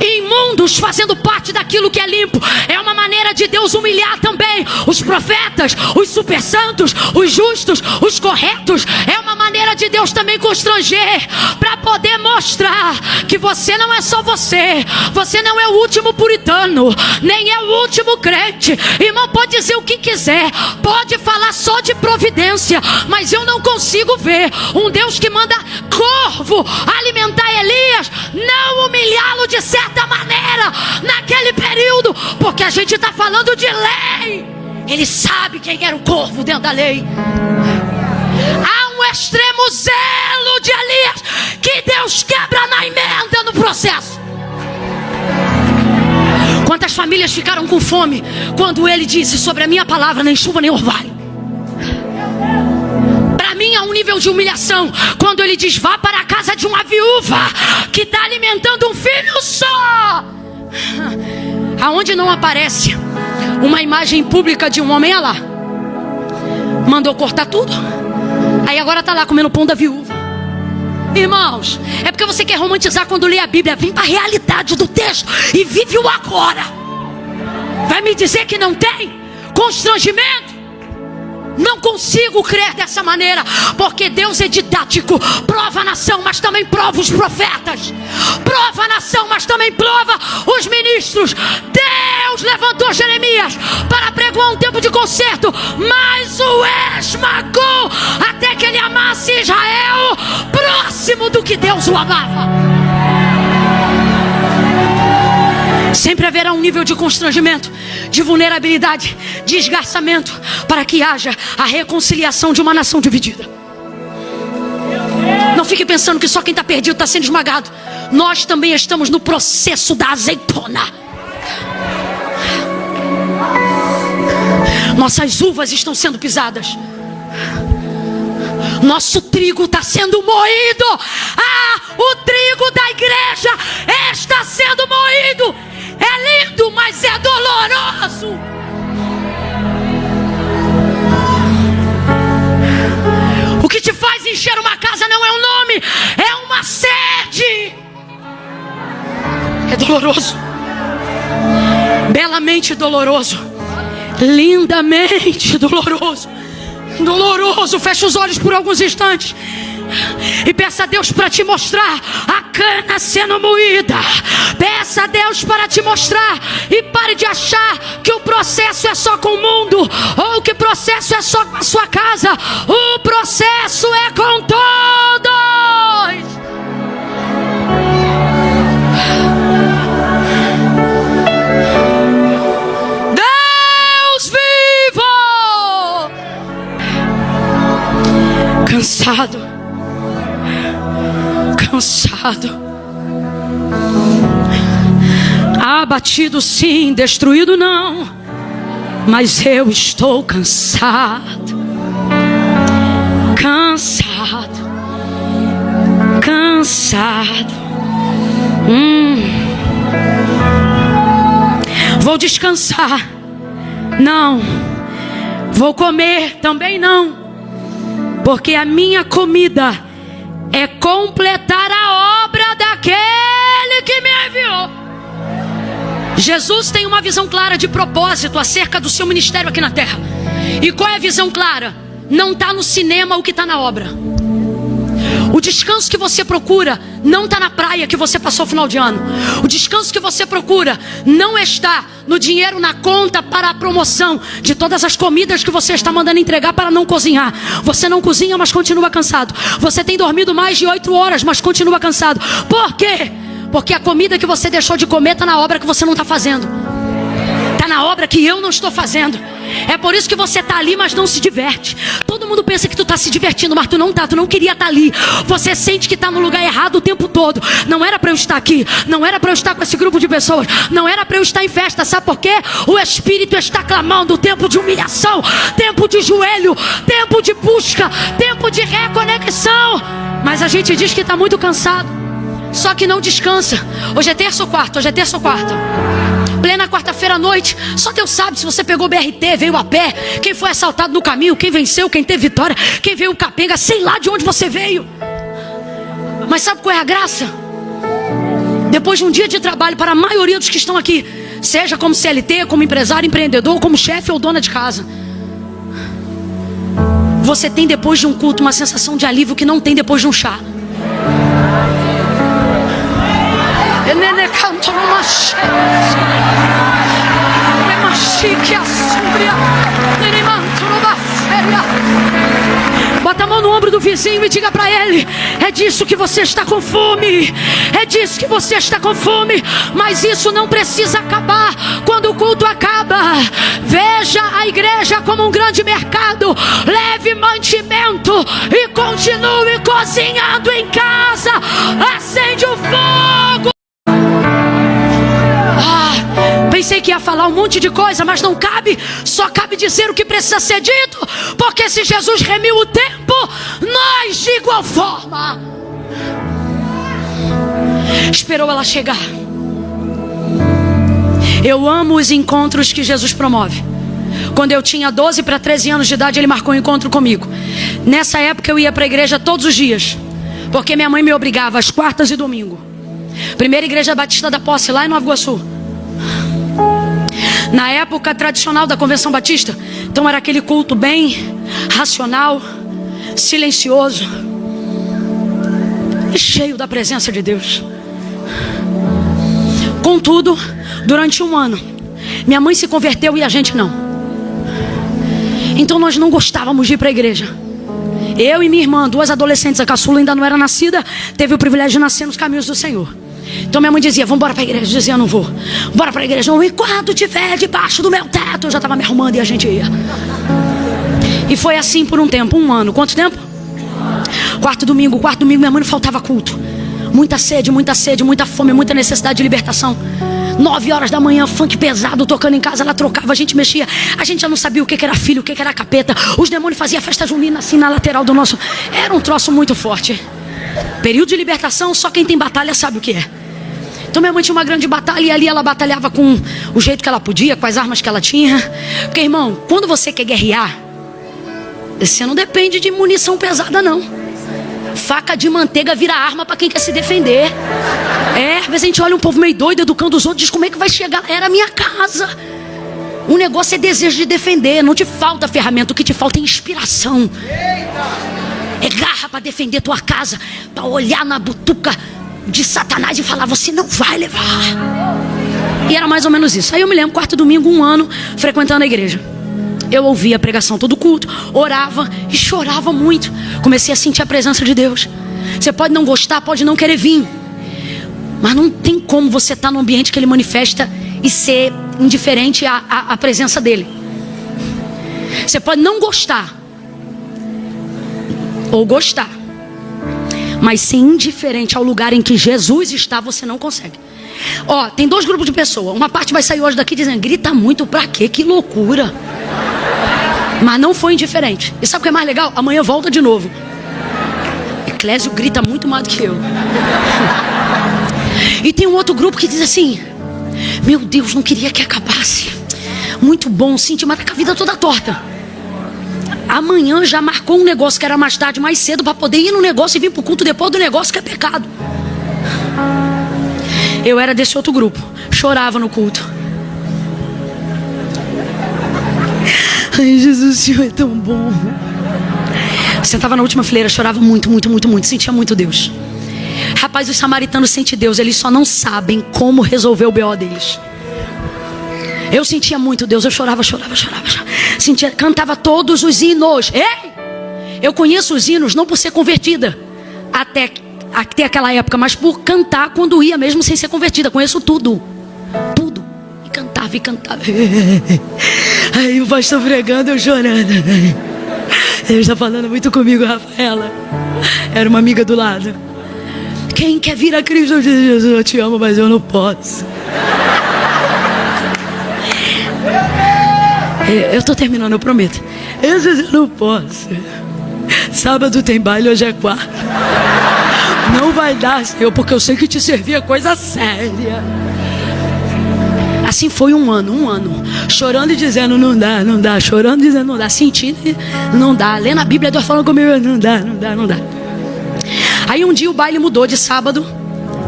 [SPEAKER 1] imundos fazendo parte daquilo que é limpo. É uma maneira de Deus humilhar também os profetas, os super santos, os justos, os corretos. É uma maneira de Deus também constranger, para poder mostrar que você não é só você. Você não é o último puritano, nem é o último crente. Irmão, pode dizer o que quiser, pode falar só de providência, mas eu não consigo ver um Deus que manda corvo alimentar Elias, não humilhá-lo de certa maneira naquele período, porque a gente está falando de lei. Ele sabe quem era o corvo dentro da lei. Há um extremo zelo de Elias que Deus quebra na emenda no processo. Quantas famílias ficaram com fome quando ele disse: sobre a minha palavra nem chuva nem orvalho. Para mim há um nível de humilhação quando ele diz: vá para a casa de uma viúva que está alimentando um filho só. Aonde não aparece uma imagem pública de um homem, olha lá, mandou cortar tudo, aí agora está lá comendo o pão da viúva. Irmãos, é porque você quer romantizar quando lê a Bíblia. Vem para a realidade do texto e vive o agora. Vai me dizer que não tem constrangimento? Não consigo crer dessa maneira, porque Deus é didático. Prova a nação, mas também prova os profetas. Prova a nação, mas também prova os ministros. Deus levantou Jeremias para pregoar um tempo de conserto, mas o esmagou até que ele amasse Israel próximo do que Deus o amava. Sempre haverá um nível de constrangimento, de vulnerabilidade, de esgarçamento, para que haja a reconciliação de uma nação dividida. Não fique pensando que só quem está perdido está sendo esmagado. Nós também estamos no processo da azeitona. Nossas uvas estão sendo pisadas. Nosso trigo está sendo moído. O trigo da igreja está sendo moído. É lindo, mas é doloroso. O que te faz encher uma casa não é um nome, é uma sede. É doloroso, belamente doloroso, lindamente doloroso. Doloroso. Feche os olhos por alguns instantes e peça a Deus para te mostrar a cana sendo moída. Peça a Deus para te mostrar. E pare de achar que o processo é só com o mundo, ou que o processo é só com a sua casa. O processo é com todos. Deus vivo. Cansado, abatido sim, destruído não, mas eu estou cansado. Vou descansar? Não. Vou comer? Também não, porque a minha comida é completar a obra daquele que me enviou. Jesus tem uma visão clara de propósito acerca do seu ministério aqui na terra. E qual é a visão clara? Não está no cinema o que está na obra. O descanso que você procura não está na praia que você passou o final de ano. O descanso que você procura não está no dinheiro na conta para a promoção de todas as comidas que você está mandando entregar para não cozinhar. Você não cozinha, mas continua cansado. Você tem dormido mais de 8 horas, mas continua cansado. Por quê? Porque a comida que você deixou de comer está na obra que você não está fazendo. Está na obra que eu não estou fazendo. É por isso que você está ali, mas não se diverte. Todo mundo pensa que tu está se divertindo, mas tu não está. Tu não queria estar ali. Você sente que está no lugar errado o tempo todo. Não era para eu estar aqui. Não era para eu estar com esse grupo de pessoas. Não era para eu estar em festa. Sabe por quê? O Espírito está clamando tempo de humilhação, tempo de joelho, tempo de busca, tempo de reconexão. Mas a gente diz que está muito cansado, só que não descansa. Hoje é terça ou quarta? Hoje é terça ou quarta? Plena quarta-feira à noite. Só Deus sabe se você pegou BRT, veio a pé, quem foi assaltado no caminho, quem venceu, quem teve vitória, quem veio capenga, sei lá de onde você veio. Mas sabe qual é a graça? Depois de um dia de trabalho, para a maioria dos que estão aqui, seja como CLT, como empresário, empreendedor, como chefe ou dona de casa, você tem depois de um culto uma sensação de alívio que não tem depois de um chá. Bota a mão no ombro do vizinho e diga para ele: é disso que você está com fome. É disso que você está com fome. Mas isso não precisa acabar quando o culto acaba. Veja a igreja como um grande mercado. Leve mantimento e continue cozinhando em casa. Acende o fogo. Pensei falar um monte de coisa, mas não cabe. Só cabe dizer o que precisa ser dito. Porque se Jesus remiu o tempo, nós de igual forma. Esperou ela chegar. Eu amo os encontros que Jesus promove. Quando eu tinha 12 para 13 anos de idade, ele marcou um encontro comigo. Nessa época eu ia para a igreja todos os dias, porque minha mãe me obrigava às quartas e domingo. Primeira igreja batista da Posse, lá em Nova Iguaçu. Na época tradicional da Convenção Batista. Então era aquele culto bem racional, silencioso e cheio da presença de Deus. Contudo, durante um ano, minha mãe se converteu e a gente não. Então nós não gostávamos de ir para a igreja. Eu e minha irmã, duas adolescentes, a caçula ainda não era nascida, teve o privilégio de nascer nos caminhos do Senhor. Então minha mãe dizia, vamos embora para a igreja. Eu dizia, não vou. Bora para a igreja, não. Enquanto tiver debaixo do meu teto. Eu já estava me arrumando e a gente ia. E foi assim por um tempo, um ano. Quanto tempo? Quarto domingo, minha mãe não faltava culto. Muita sede, muita fome, muita necessidade de libertação. 9 horas da manhã, funk pesado tocando em casa. Ela trocava, a gente mexia. A gente já não sabia o que era filho, o que era capeta. Os demônios faziam festa junina assim na lateral do nosso. Era um troço muito forte. Período de libertação, só quem tem batalha sabe o que é. Então minha mãe tinha uma grande batalha. E ali ela batalhava com o jeito que ela podia, com as armas que ela tinha. Porque irmão, quando você quer guerrear, você não depende de munição pesada não. Faca de manteiga vira arma para quem quer se defender. Às vezes a gente olha um povo meio doido educando os outros, diz como é que vai chegar. Era a minha casa. O negócio é desejo de defender. Não te falta ferramenta, o que te falta é inspiração. É garra para defender tua casa, para olhar na butuca de Satanás e falar, você não vai levar. E era mais ou menos isso. Aí eu me lembro, quarto domingo, um ano, frequentando a igreja. Eu ouvia a pregação todo culto, orava e chorava muito. Comecei a sentir a presença de Deus. Você pode não gostar, pode não querer vir, mas não tem como você estar num ambiente que Ele manifesta e ser indiferente à presença dEle. Você pode não gostar ou gostar, mas ser indiferente ao lugar em que Jesus está, você não consegue. Tem dois grupos de pessoas. Uma parte vai sair hoje daqui dizendo, grita muito, pra quê? Que loucura. Mas não foi indiferente. E sabe o que é mais legal? Amanhã volta de novo. Eclésio grita muito mais do que eu. E tem um outro grupo que diz assim, meu Deus, não queria que acabasse. Muito bom, senti, mas tá com a vida toda torta. Amanhã já marcou um negócio que era mais tarde, mais cedo, para poder ir no negócio e vir pro culto depois do negócio que é pecado. Eu era desse outro grupo. Chorava no culto. Ai, Jesus, o Senhor é tão bom. Sentava na última fileira, chorava muito. Sentia muito Deus. Rapaz, os samaritanos sentem Deus. Eles só não sabem como resolver o BO deles. Eu sentia muito Deus. Eu chorava. Sentia, cantava todos os hinos. Eu conheço os hinos não por ser convertida até aquela época, mas por cantar quando ia mesmo sem ser convertida. Conheço tudo. E cantava. Aí o pastor pregando, eu chorando. Ele está falando muito comigo, Rafaela. Era uma amiga do lado. Quem quer vir a Cristo? Jesus, eu te amo, mas eu não posso. Eu estou terminando, eu prometo. Eu não posso. Sábado tem baile, hoje é quarta. Não vai dar, Senhor, porque eu sei que te servir é coisa séria. Assim foi um ano, chorando e dizendo não dá, chorando e dizendo não dá, sentindo não dá, lendo a Bíblia, Deus falando comigo, não dá. Aí um dia o baile mudou de sábado,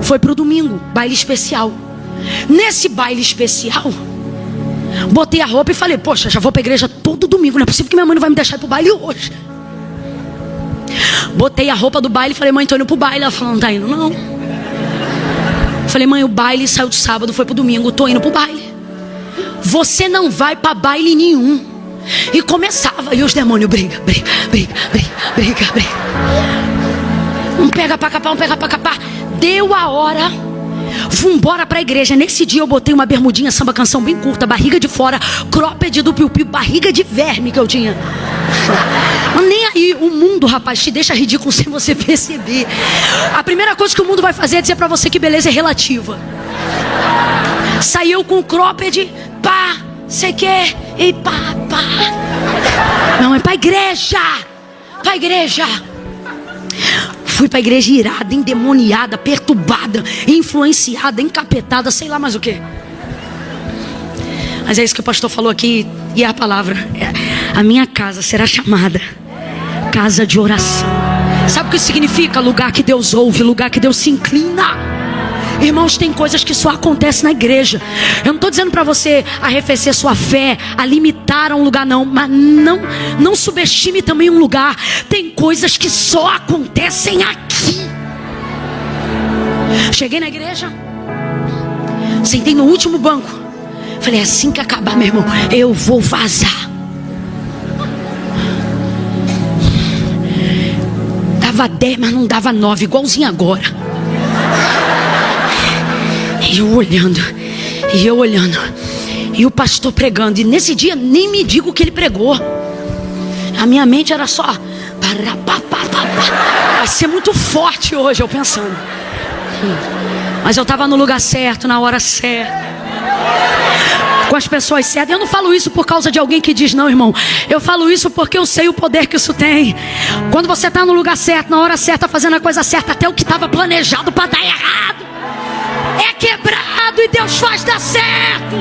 [SPEAKER 1] foi pro domingo, baile especial. Nesse baile especial, botei a roupa e falei, poxa, já vou pra igreja todo domingo, não é possível que minha mãe não vai me deixar ir pro baile hoje. Botei a roupa do baile e falei, mãe, tô indo pro baile. Ela falou, não tá indo não. Falei, mãe, o baile saiu de sábado, foi pro domingo, tô indo pro baile. Você não vai pra baile nenhum. E começava, e os demônios briga. Um pega pra capar. Deu a hora, vambora pra igreja. Nesse dia eu botei uma bermudinha, samba canção bem curta, barriga de fora, cropped do piu-piu, barriga de verme que eu tinha. Nem aí, o mundo, rapaz, te deixa ridículo sem você perceber. A primeira coisa que o mundo vai fazer é dizer pra você que beleza é relativa. Saiu com o cropped, pá, sei que, e pá. Não, é pra igreja. Fui pra igreja irada, endemoniada, perturbada, influenciada, encapetada, sei lá mais o que. Mas é isso que o pastor falou aqui, e é a palavra. A minha casa será chamada casa de oração. Sabe o que significa? Lugar que Deus ouve, lugar que Deus se inclina. Irmãos, tem coisas que só acontecem na igreja. Eu não estou dizendo para você arrefecer sua fé, a limitar a um lugar, não. Mas não subestime também um lugar. Tem coisas que só acontecem aqui. Cheguei na igreja, sentei no último banco. Falei, assim que acabar, meu irmão, eu vou vazar. Dava 10, mas não dava 9, igualzinho agora. E eu olhando, e o pastor pregando. E nesse dia nem me digo o que ele pregou. A minha mente era só vai ser muito forte hoje, eu pensando. Mas eu estava no lugar certo, na hora certa, com as pessoas certas. Eu não falo isso por causa de alguém que diz não, irmão. Eu falo isso porque eu sei o poder que isso tem. Quando você está no lugar certo, na hora certa, fazendo a coisa certa, até o que estava planejado para dar errado é quebrado e Deus faz dar certo.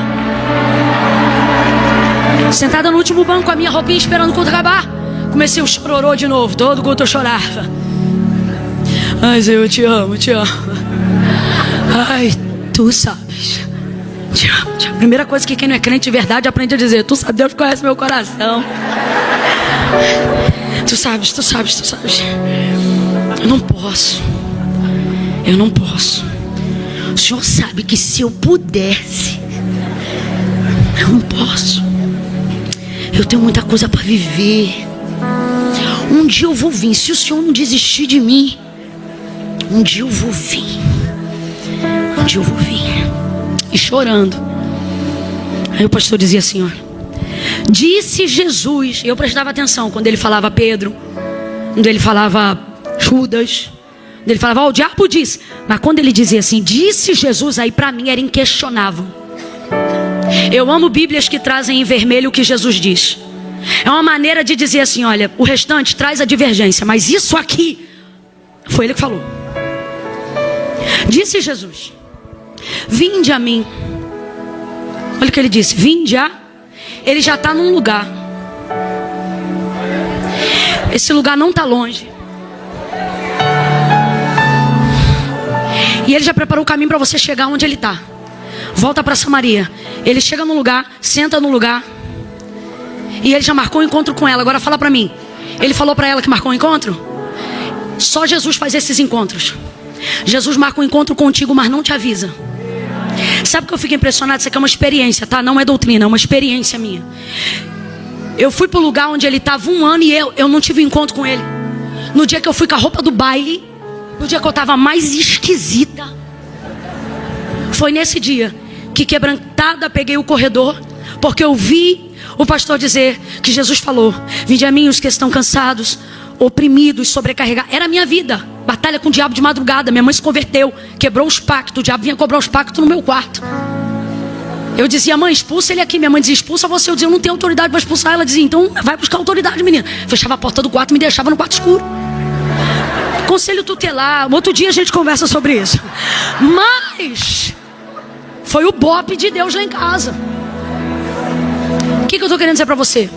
[SPEAKER 1] Sentada no último banco, a minha roupinha esperando o culto acabar, comecei o chororô de novo. Todo culto eu chorava. Ai, Senhor, eu te amo. Ai, tu sabes. Te amo. Primeira coisa que quem não é crente de verdade aprende a dizer: tu sabe, Deus conhece meu coração. Tu sabes. Eu não posso. O Senhor sabe que se eu pudesse, eu não posso. Eu tenho muita coisa para viver. Um dia eu vou vir. Se o Senhor não desistir de mim, um dia eu vou vir. E chorando. Aí o pastor dizia assim, ó: disse Jesus. E eu prestava atenção quando ele falava Pedro, quando ele falava Judas, quando ele falava, ó, o diabo disse. Mas quando ele dizia assim, disse Jesus, aí para mim era inquestionável. Eu amo Bíblias que trazem em vermelho o que Jesus diz. É uma maneira de dizer assim, olha, o restante traz a divergência, mas isso aqui foi ele que falou. Disse Jesus: vinde a mim. Olha o que ele disse: vinde a. Ele já está num lugar. Esse lugar não está longe. E ele já preparou o caminho para você chegar onde ele está. Volta para Samaria. Ele chega no lugar, senta no lugar, e ele já marcou um encontro com ela. Agora fala para mim, ele falou para ela que marcou um encontro? Só Jesus faz esses encontros. Jesus marca um encontro contigo, mas não te avisa. Sabe o que eu fico impressionado? Isso aqui é uma experiência, tá? Não é doutrina, é uma experiência minha. Eu fui pro lugar onde ele estava 1 ano e eu não tive encontro com ele. No dia que eu fui com a roupa do baile, no dia que eu estava mais esquisita, foi nesse dia que, quebrantada, peguei o corredor, porque eu vi o pastor dizer que Jesus falou: vinde a mim os que estão cansados, oprimidos, sobrecarregados. Era a minha vida, batalha com o diabo de madrugada. Minha mãe se converteu, quebrou os pactos. O diabo vinha cobrar os pactos no meu quarto. Eu dizia: mãe, expulsa ele aqui. Minha mãe dizia: expulsa você. Eu dizia: eu não tenho autoridade para expulsar. Ela dizia: então vai buscar autoridade, menina. Fechava a porta do quarto e me deixava no quarto escuro. Conselho tutelar. Outro dia a gente conversa sobre isso. Mas foi o bope de Deus lá em casa. O que eu estou querendo dizer para você?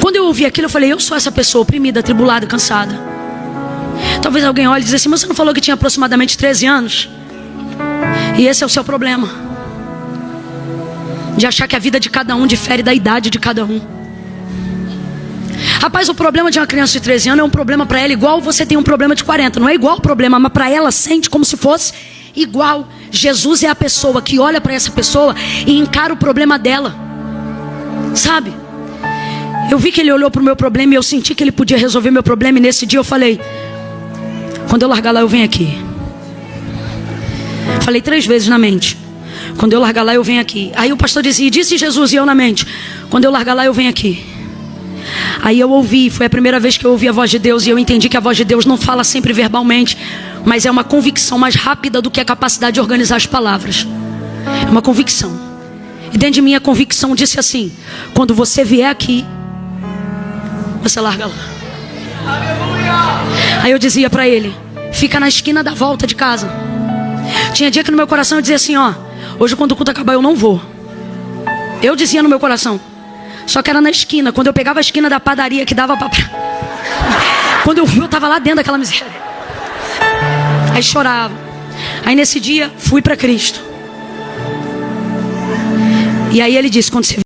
[SPEAKER 1] Quando eu ouvi aquilo, eu falei: eu sou essa pessoa oprimida, atribulada, cansada. Talvez alguém olhe e diz assim: mas você não falou que tinha aproximadamente 13 anos? E esse é o seu problema, de achar que a vida de cada um difere da idade de cada um. Rapaz, o problema de uma criança de 13 anos é um problema para ela igual você tem um problema de 40. Não é igual o problema, mas para ela sente como se fosse igual. Jesus é a pessoa que olha para essa pessoa e encara o problema dela. Sabe? Eu vi que ele olhou para o meu problema e eu senti que ele podia resolver meu problema. E nesse dia eu falei: quando eu largar lá eu venho aqui. Falei 3 vezes na mente: quando eu largar lá eu venho aqui. Aí o pastor dizia: disse Jesus, e eu na mente: quando eu largar lá eu venho aqui. Aí eu ouvi, foi a primeira vez que eu ouvi a voz de Deus. E eu entendi que a voz de Deus não fala sempre verbalmente, mas é uma convicção mais rápida do que a capacidade de organizar as palavras. É uma convicção. E dentro de mim a convicção disse assim: quando você vier aqui, você larga lá. Aí eu dizia para ele: fica na esquina da volta de casa. Tinha dia que no meu coração eu dizia assim: ó, hoje quando o culto acabar eu não vou. Eu dizia no meu coração. Só que era na esquina. Quando eu pegava a esquina da padaria que dava para... Quando eu vi, eu estava lá dentro daquela miséria. Aí chorava. Aí nesse dia fui para Cristo. E aí ele disse: quando você